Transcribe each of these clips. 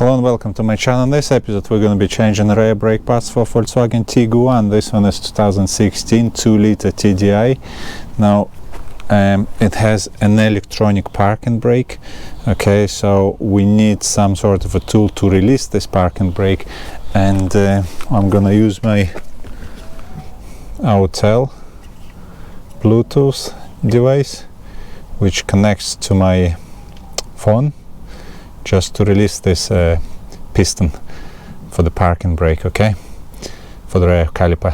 Hello and welcome to my channel. In this episode we're going to be changing rear brake pads for Volkswagen Tiguan. This one is 2016 2-liter TDI. Now it has an electronic parking brake. Okay, so we need some sort of a tool to release this parking brake, and I'm going to use my Autel Bluetooth device which connects to my phone, just to release this piston for the parking brake, okay, for the rear caliper.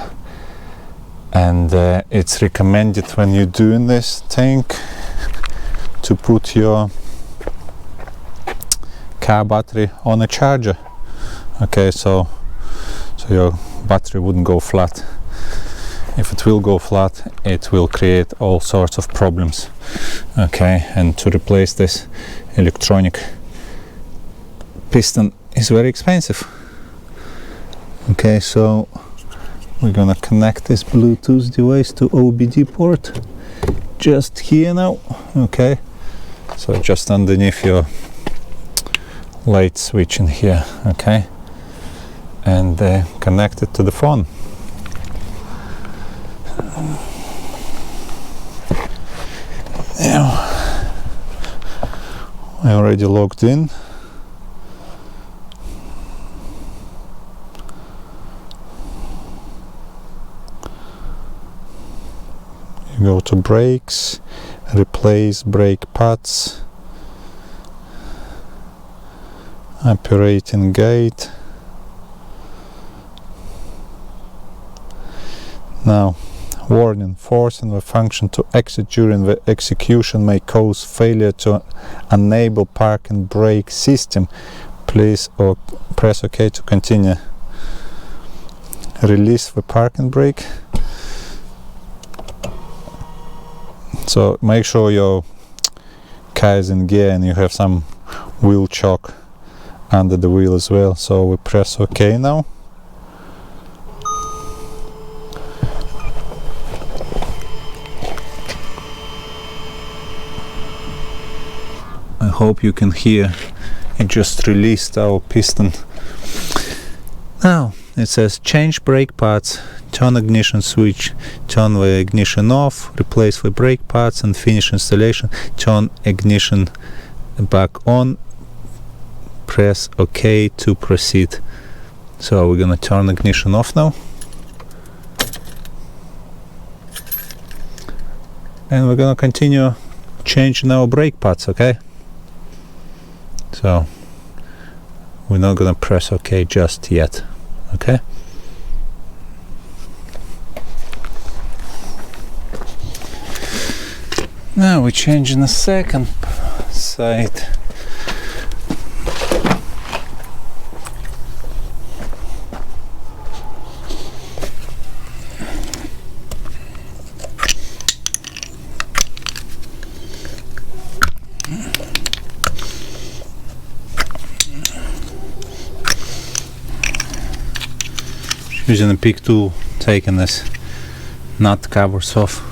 And it's recommended when you're doing this thing to put your car battery on a charger, okay, so your battery wouldn't go flat. If it will go flat, it will create all sorts of problems, okay. And to replace this electronic piston is very expensive. Okay, so we're gonna connect this Bluetooth device to OBD port just here now, okay, so just underneath your light switch in here, okay, and connect it to the phone. Now I already logged in. You go to brakes, replace brake pads, operating gate. Now, warning: forcing the function to exit during the execution may cause failure to enable parking brake system. Please press OK to continue. Release the parking brake. So make sure your car is in gear and you have some wheel chock under the wheel as well. So we press OK now. I hope you can hear it just released our piston. Now it says change brake pads, turn ignition switch, turn the ignition off, replace the brake pads and finish installation, turn ignition back on, press OK to proceed. So we're gonna turn ignition off now, and we're gonna continue changing our brake pads, okay. So we're not gonna press OK just yet, okay. Now we're changing the second side. Using a pick tool, taking this nut covers off.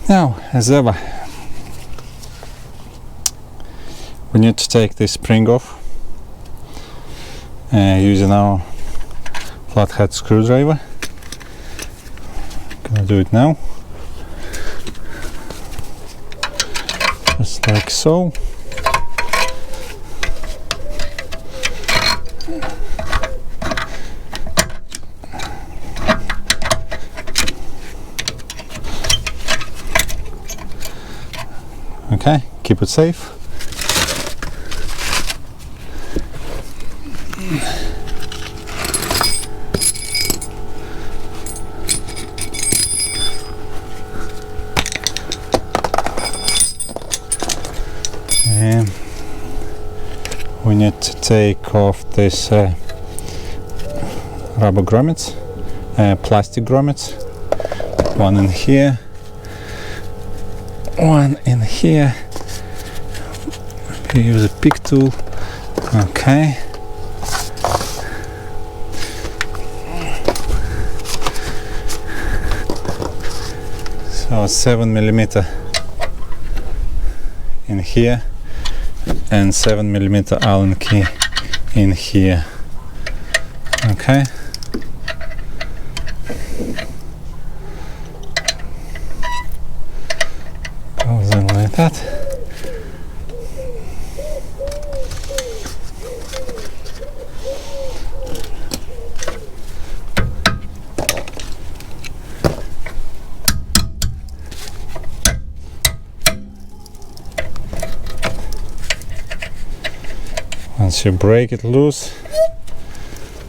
Now, as ever, we need to take this spring off using our flathead screwdriver. Gonna do it now, just like so. Okay, keep it safe. need to take off this rubber grommets, plastic grommets. One in here, one in here. We use a pick tool. Okay. So 7mm in here and 7mm Allen key in here. Okay. Goes in like that. Once you break it loose,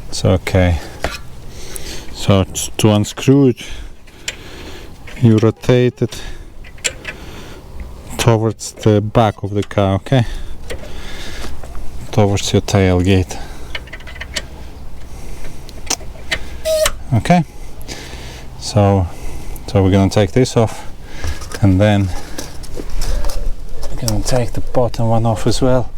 it's okay. So to unscrew it, you rotate it towards the back of the car, okay? Towards your tailgate. Okay? So we're gonna take this off, and then we're gonna take the bottom one off as well.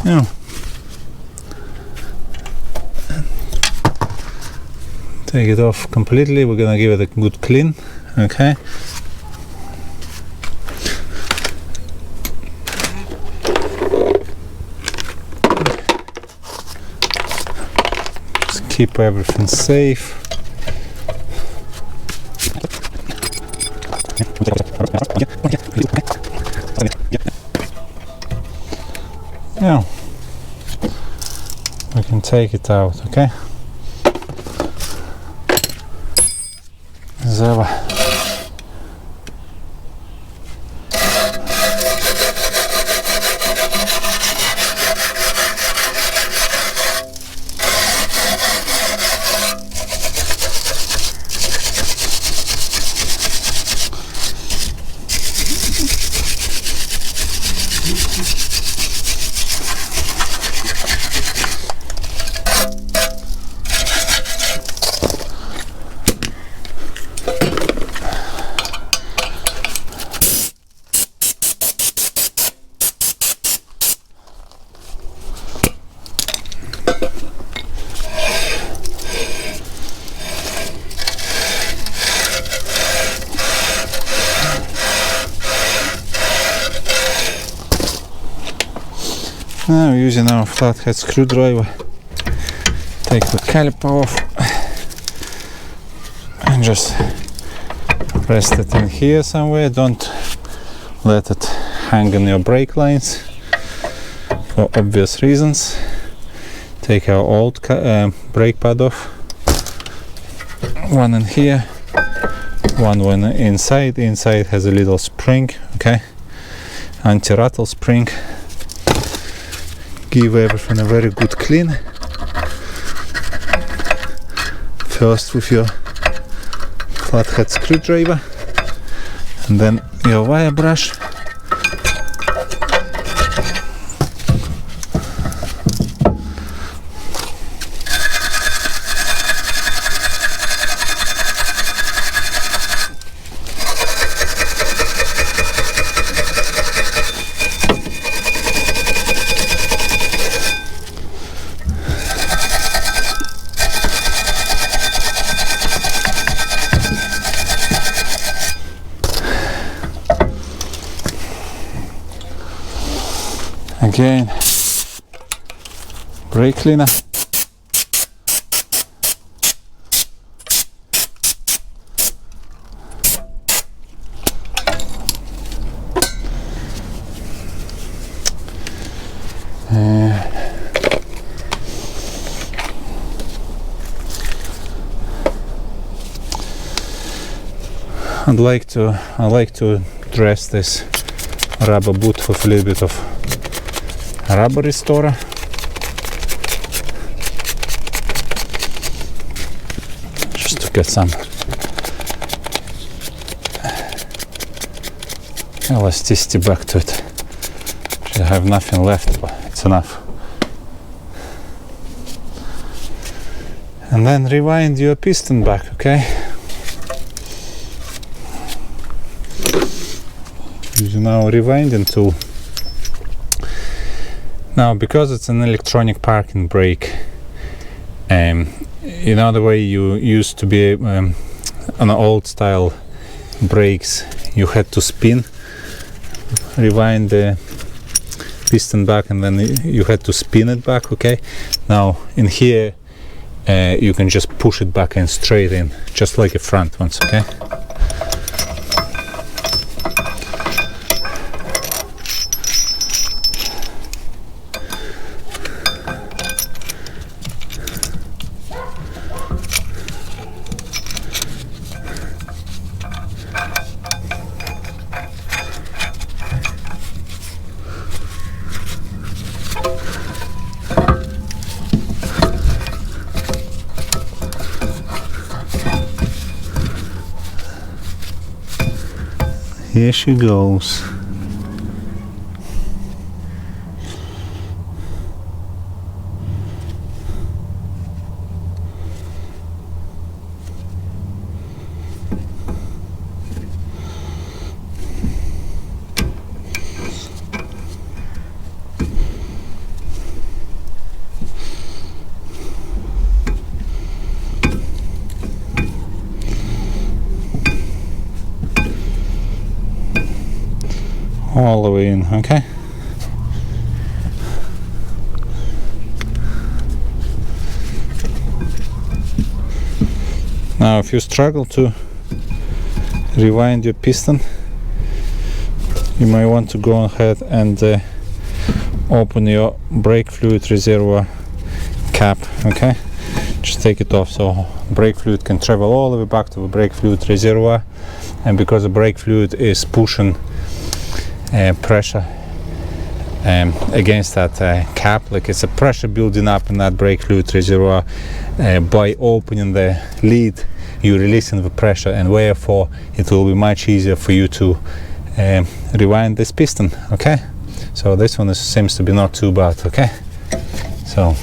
Now, take it off completely. We're gonna give it a good clean, okay? Just keep everything safe. Now we can take it out, okay? So now using our flathead screwdriver, take the caliper off and just rest it in here somewhere. Don't let it hang on your brake lines for obvious reasons. Take our old brake pad off. One in here, one inside. Inside has a little spring, okay, anti-rattle spring. Give everything a very good clean. First with your flathead screwdriver and then your wire brush. Again, brake cleaner. I'd like to dress this rubber boot with a little bit of rubber restorer. Just to get some elasticity back to it. I have nothing left, but it's enough. And then rewind your piston back, okay? Using our rewinding tool. Now, because it's an electronic parking brake, you know the way you used to be on old style brakes, you had to spin, rewind the piston back, and then you had to spin it back, okay? Now in here you can just push it back and straight in, just like the front ones, okay? Here she goes. All the way in, okay? Now if you struggle to rewind your piston, you might want to go ahead and open your brake fluid reservoir cap, okay? Just take it off so brake fluid can travel all the way back to the brake fluid reservoir, and because the brake fluid is pushing pressure against that cap, like it's a pressure building up in that brake fluid reservoir, by opening the lid you're releasing the pressure, and therefore it will be much easier for you to rewind this piston, okay? So this one seems to be not too bad, okay? So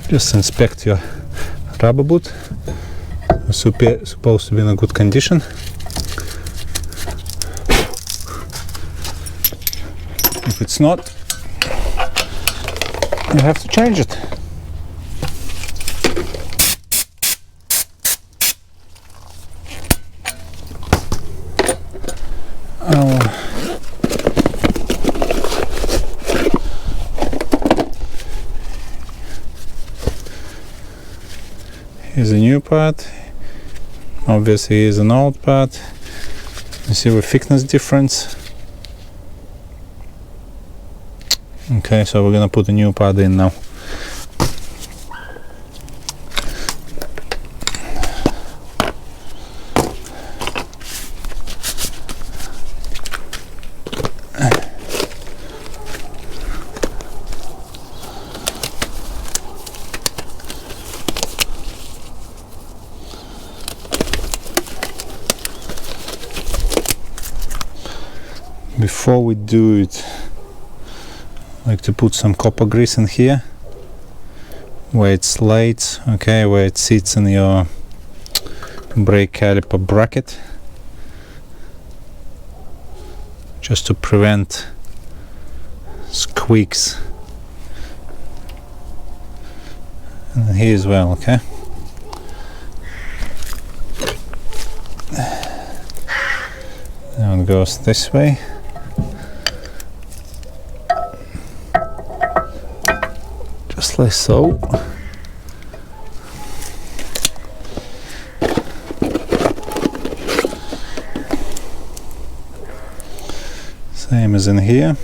just inspect your rubber boot. It's supposed to be in a good condition. If it's not, you have to change it. Here's a new part. Obviously here's an old part. You see the thickness difference. Okay, so we're gonna put a new part in now. Before we do it, I like to put some copper grease in here where it slides, okay, where it sits in your brake caliper bracket, just to prevent squeaks. And here as well, okay. Now it goes this way. Just like so. Same as in here.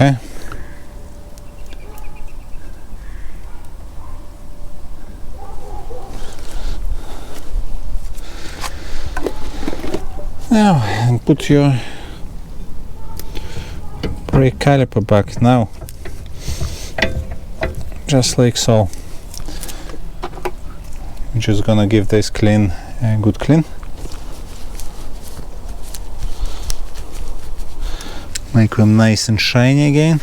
okay? Now, and put your brake caliper back now, just like so. I'm just gonna give this clean, good clean. Make them nice and shiny again.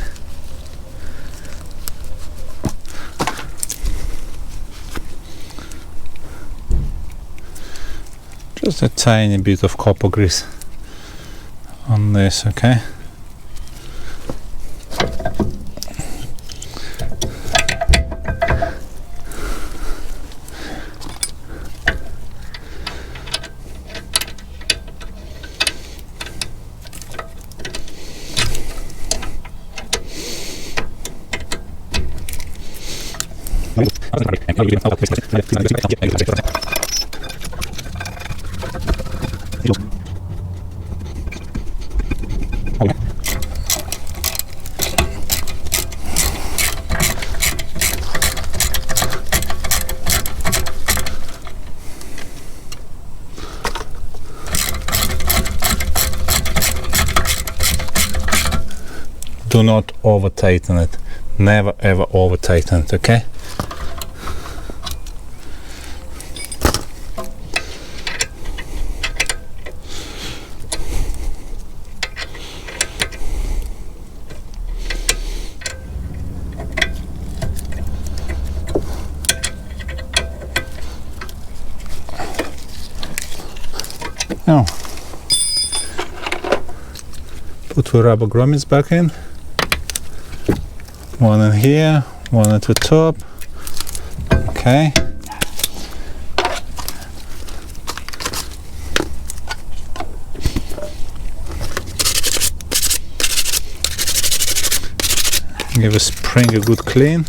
Just a tiny bit of copper grease on this, okay? Do not over tighten it. Never ever over tighten it, okay? Now, put the rubber grommets back in. One in here, one at the top. Okay. Give a spring a good clean.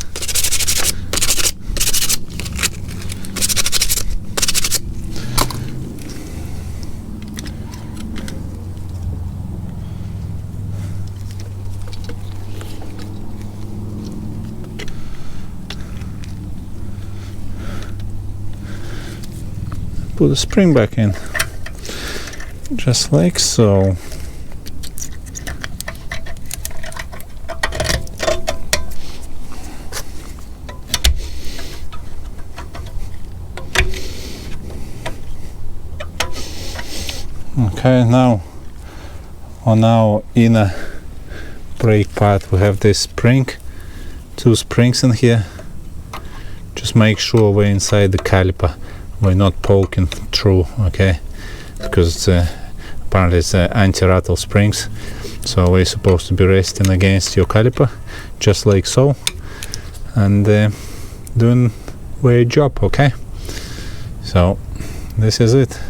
Put the spring back in, just like so. Okay, now on our inner brake pad we have this spring, two springs in here. Just make sure we're inside the caliper. We're not poking through, okay, because it's apparently it's anti-rattle springs, so we're supposed to be resting against your caliper, just like so, and doing your job, okay? So this is it.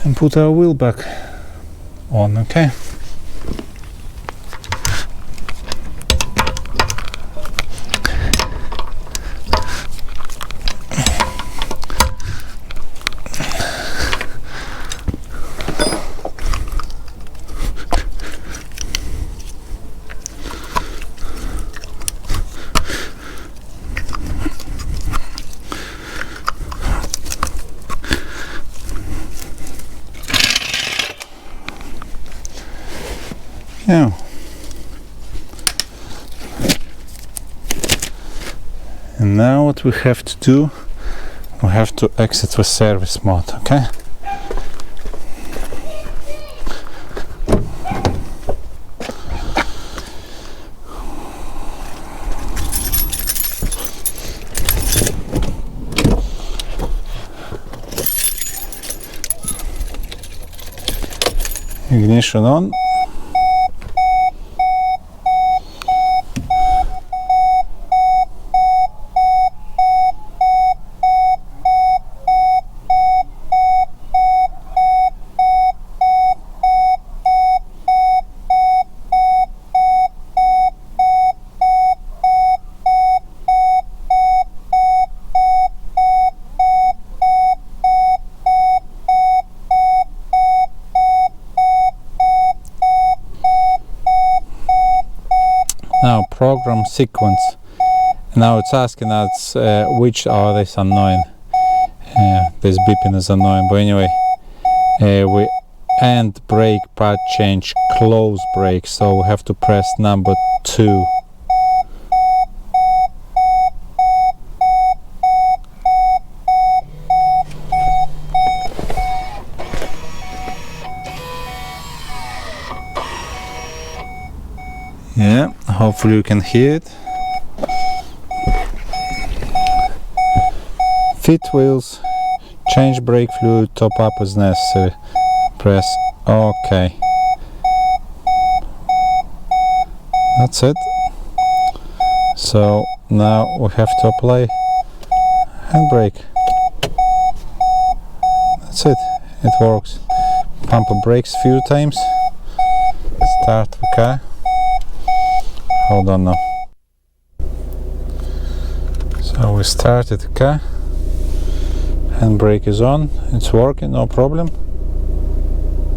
And put our wheel back on, okay? Yeah. And now what we have to do, we have to exit the service mode, okay? Ignition on. Now program sequence. Now it's asking us which are these annoying. This beeping is annoying, but anyway, we end brake pad change close brake, so we have to press number 2. Yeah, hopefully you can hear it. Fit wheels, change brake fluid, top up as necessary. Press OK. That's it. So now we have to apply handbrake. That's it. It works. Pump the brakes a few times. Start the car. Hold on now. So we started the car. Handbrake is on. It's working, no problem.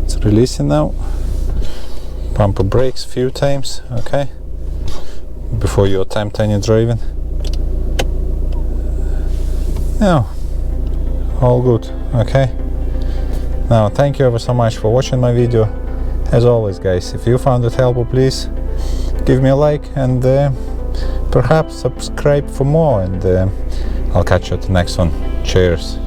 It's releasing now. Pump the brakes a few times, okay? Before you attempt any driving. Now, all good, okay? Now, thank you ever so much for watching my video. As always, guys, if you found it helpful, please give me a like and perhaps subscribe for more, and I'll catch you at the next one. Cheers.